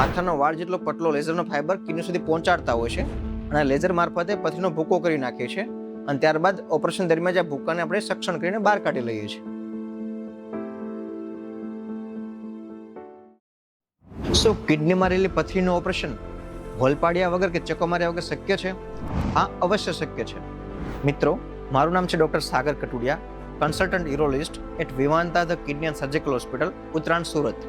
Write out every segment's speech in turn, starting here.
માથાનો વાળ જેટલો પતલો લેઝરનો ફાઇબર કિડની સુધી પહોંચાડતા હોય છે અને લેઝર મારફતે પથરીનો ભૂકો કરી નાખીએ છીએ અને ત્યારબાદ ઓપરેશન દરમિયાન આ ભૂકાને આપણે સક્ષણ કરીને બહાર કાઢી લઈએ છીએ. શું કિડનીમાં રહેલી પથરીનું ઓપરેશન હોલ પાડ્યા વગર કે ચક્કો માર્યા વગર શક્ય છે? હા, અવશ્ય શક્ય છે. મિત્રો, મારું નામ છે doctor Sagar Katudiya, consultant urologist at Vivanta the kidney and surgical hospital, Uttarayan, Surat.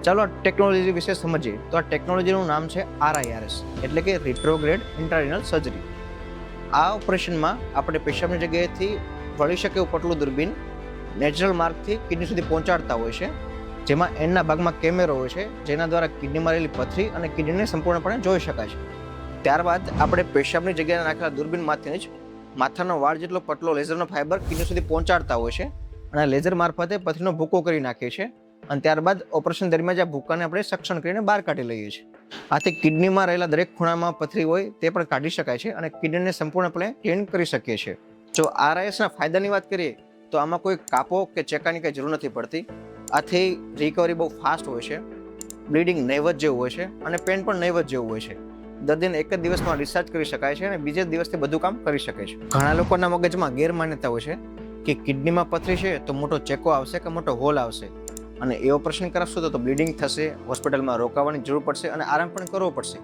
ચાલો આ ટેકનોલોજી વિશે સમજીએ. તો આ ટેકનોલોજીનું નામ છે RIRS, એટલે કે રિટ્રોગ્રેડ ઇન્ટ્રારેનલ સર્જરી. આ ઓપરેશનમાં આપણે પેશાબની જગ્યાએથી વળી શકે એવું પટલું દૂરબીન નેચરલ માર્ગથી કિડની સુધી પહોંચાડતા હોય છે, જેમાં એન્ડના ભાગમાં કેમેરો હોય છે, જેના દ્વારા કિડનીમાં રહેલી પથરી અને કિડનીને સંપૂર્ણપણે જોઈ શકાય છે. ત્યારબાદ આપણે પેશાબની જગ્યાએ નાખેલા દૂરબીનમાંથી જ માથાનો વાળ જેટલો પતલો લેઝરનો ફાઇબર કિડની સુધી પહોંચાડતા હોય છે અને લેઝર મારફતે પથરીનો ભૂકો કરી નાખીએ છીએ અને ત્યારબાદ ઓપરેશન દરમિયાન આ ભૂકાને આપણે સક્ષણ કરીને બહાર કાઢી લઈએ છીએ. આથી કિડનીમાં રહેલા દરેક ખૂણામાં પથરી હોય તે પણ કાઢી શકાય છે અને કિડનીને સંપૂર્ણપણે ક્લીન કરી શકીએ છીએ. જો RIRSના ફાયદાની વાત કરીએ તો આમાં કોઈ કાપો કે ચેકાની કંઈ જરૂર નથી પડતી. આથી રિકવરી બહુ ફાસ્ટ હોય છે, બ્લીડિંગ નહીવત જેવું હોય છે અને પેન પણ નહીવત જેવું હોય છે. દર્દીને એક જ દિવસમાં ડિસ્ચાર્જ કરી શકાય છે અને બીજે દિવસથી બધું કામ કરી શકે છે. ઘણા લોકોના મગજમાં ગેરમાન્યતા હોય છે કે કિડનીમાં પથરી છે તો મોટો ચેકો આવશે કે મોટો હોલ આવશે અને એ ઓપરેશન કરાવશો તો બ્લીડિંગ થશે, હોસ્પિટલમાં રોકાવાની જરૂર પડશે અને આરામ પણ કરવો પડશે.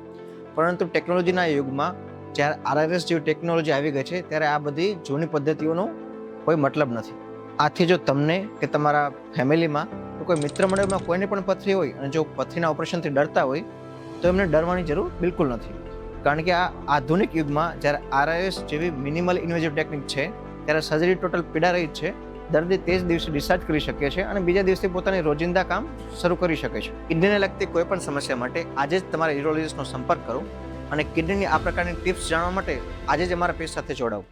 પરંતુ ટેકનોલોજીના યુગમાં જ્યારે RIRS જેવી ટેકનોલોજી આવી ગઈ છે ત્યારે આ બધી જૂની પદ્ધતિઓનો કોઈ મતલબ નથી. આથી જો તમને કે તમારા ફેમિલીમાં કે કોઈ મિત્ર મંડળમાં કોઈને પણ પથરી હોય અને જો પથરીના ઓપરેશનથી ડરતા હોય તો એમને ડરવાની જરૂર બિલકુલ નથી. કારણ કે આ આધુનિક યુગમાં જ્યારે RIRS જેવી મિનિમલ ઇન્વેઝિવ ટેકનિક છે ત્યારે સર્જરી ટોટલ પીડા રહી છે. દર્દી તે જ દિવસે ડિસ્ચાર્જ કરી શકે છે અને બીજા દિવસે પોતાની રોજિંદા કામ શરૂ કરી શકે છે. કિડનીને લગતી કોઈ પણ સમસ્યા માટે આજે જ તમારા યુરોલોજિસ્ટનો સંપર્ક કરો અને કિડનીની આ પ્રકારની ટિપ્સ જાણવા માટે આજે જ અમારા પેજ સાથે જોડાઓ.